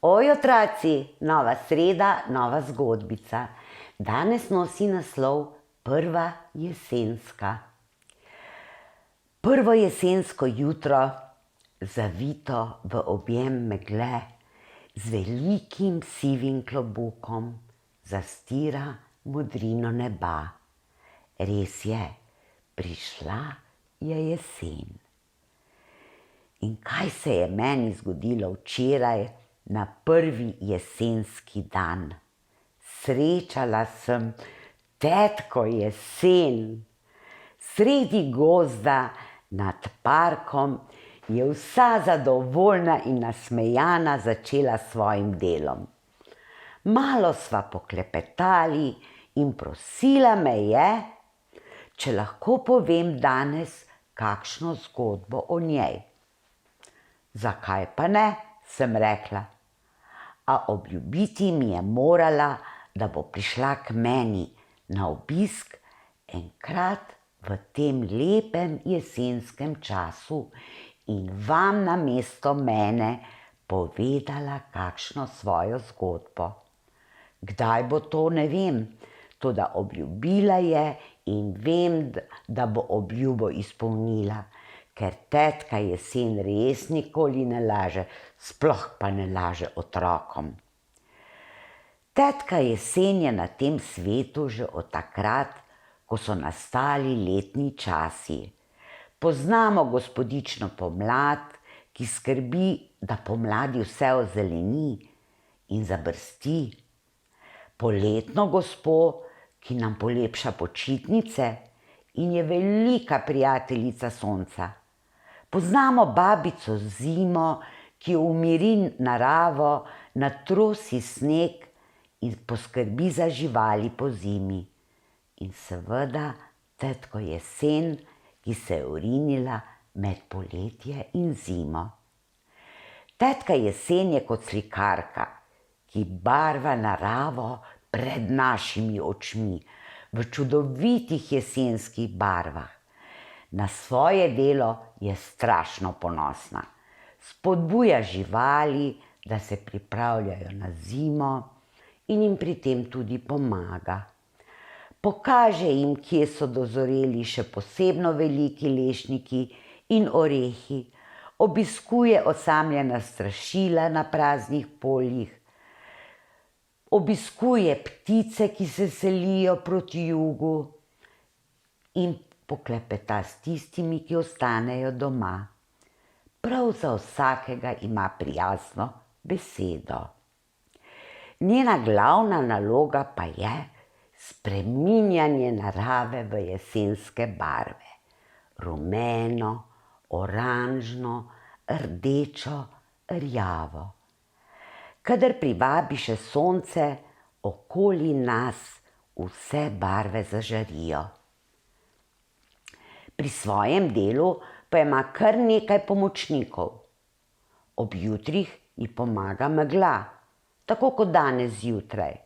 Oj, otroci, nova sreda, nova zgodbica. Danes nosi naslov Prva jesenska. Prvo jesensko jutro, zavito v objem megle, z velikim sivim klobukom zastira modrino neba. Res je, prišla je jesen. In kaj se je meni zgodilo včeraj na prvi jesenski dan? Srečala sem tetko jesen. Sredi gozda nad parkom je vsa zadovoljna in nasmejana začela s svojim delom. Malo sva poklepetali in prosila me je, če lahko povem danes kakšno zgodbo o njej. Zakaj pa ne, sem rekla. A obljubiti mi je morala, da bo prišla k meni na obisk enkrat v tem lepem jesenskem času in vam namesto mene povedala kakšno svojo zgodbo. Kdaj bo to, ne vem, toda obljubila je in vem, da bo obljubo izpolnila, ker tetka jesen res nikoli ne laže, sploh pa ne laže otrokom. Tetka jesen je na tem svetu že od takrat, ko so nastali letni časi. Poznamo gospodično pomlad, ki skrbi, da pomladi vse ozeleni in zabrsti. Poletno gospo, ki nam polepša počitnice in je velika prijateljica sonca. Poznamo babico zimo, ki umiri naravo, natrosi sneg in poskrbi za živali po zimi. In seveda tetko jesen, ki se je vrinila med poletje in zimo. Tetka jesen je kot slikarka, ki barva naravo pred našimi očmi v čudovitih jesenskih barvah. Na svoje delo je strašno ponosna. Spodbuja živali, da se pripravljajo na zimo in jim pri tem tudi pomaga. Pokaže jim, kje so dozoreli še posebno veliki lešniki in orehi, obiskuje osamljena strašila na praznih poljih, obiskuje ptice, ki se selijo proti jugu in poklepeta s tistimi, ki ostanejo doma. Prav za vsakega ima prijazno besedo. Njena glavna naloga pa je spreminjanje narave v jesenske barve. Rumeno, oranžno, rdečo, rjavo. Kadar privabi še sonce, okoli nas vse barve zažarijo. Pri svojem delu pa ima kar nekaj pomočnikov. Ob jutrih ji pomaga megla, tako kot danes zjutraj.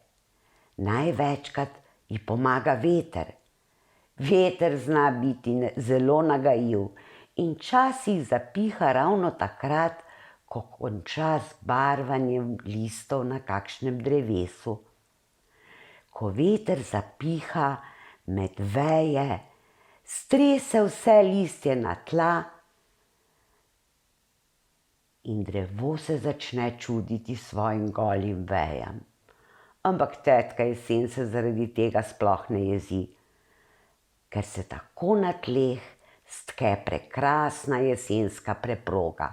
Največkrat ji pomaga veter. Veter zna biti zelo nagajiv in včasih zapiha ravno takrat, ko konča z barvanjem listov na kakšnem drevesu. Ko veter zapiha med veje, strese vse listje na tla in drevo se začne čuditi svojim golim vejam. Ampak tetka jesen se zaradi tega sploh ne jezi, ker se tako na tleh stke prekrasna jesenska preproga,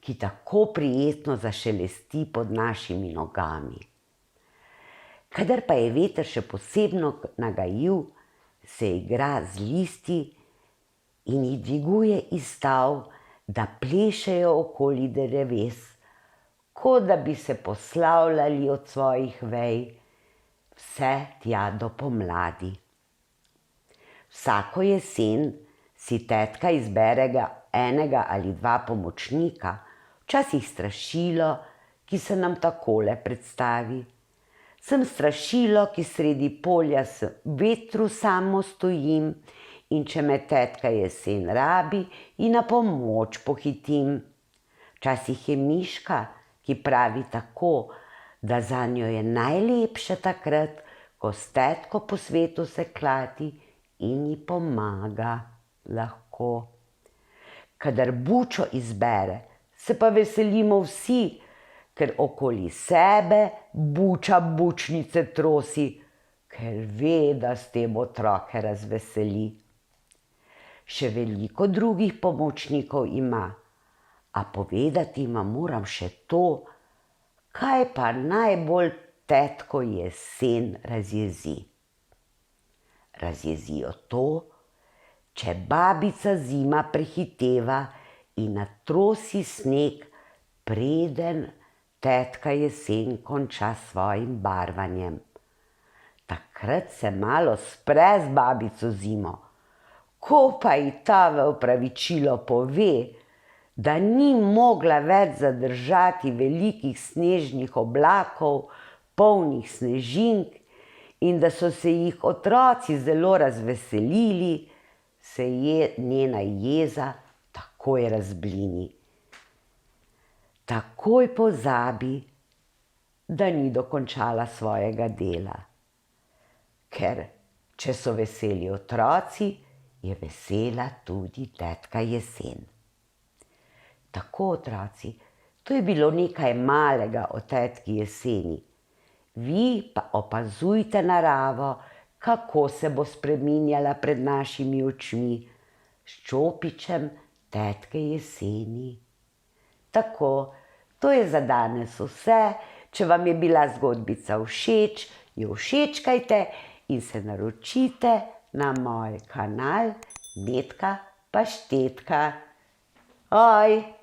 ki tako prijetno zašelesti pod našimi nogami. Kadar pa je veter še posebno nagajiv, se igra z listi in jih dviguje iz stav, da plešejo okoli dreves, kot da bi se poslavljali od svojih vej vse tja do pomladi. Vsako jesen si tetka izbere enega ali dva pomočnika, včasih strašilo, ki se nam takole predstavi. Sem strašilo, ki sredi polja s vetru samo stojim in če me tetka jesen rabi, ji na pomoč pohitim. Včasih je miška, ki pravi tako, da zanjo je najlepše takrat, ko s tetko po svetu se klati in ji pomaga lahko. Kadar bučo izbere, se pa veselimo vsi, ker okoli sebe buča bučnice trosi, ker ve, da s tem otroke razveseli. Še veliko drugih pomočnikov ima, a povedati vam moram še to, kaj pa najbolj tetko jesen razjezi. Razjezi jo to, če babica zima prehiteva in natrosi sneg, preden tetka jesen konča s svojim barvanjem. Takrat se malo spre z babico zimo, ko pa ji ta v opravičilo pove, da ni mogla več zadržati velikih snežnih oblakov, polnih snežink, in da so se jih otroci zelo razveselili, se je njena jeza takoj razblini. Takoj pozabi, da ni dokončala svojega dela. Ker če so veseli otroci, je vesela tudi tetka jesen. Tako, otroci, to je bilo nekaj malega o tetki jeseni. Vi pa opazujte naravo, kako se bo spreminjala pred našimi očmi s čopičem tetke jeseni. Tako, to je za danes vse. Če vam je bila zgodbica všeč, jo všečkajte in se naročite na moj kanal Metka Paštetka. Oj!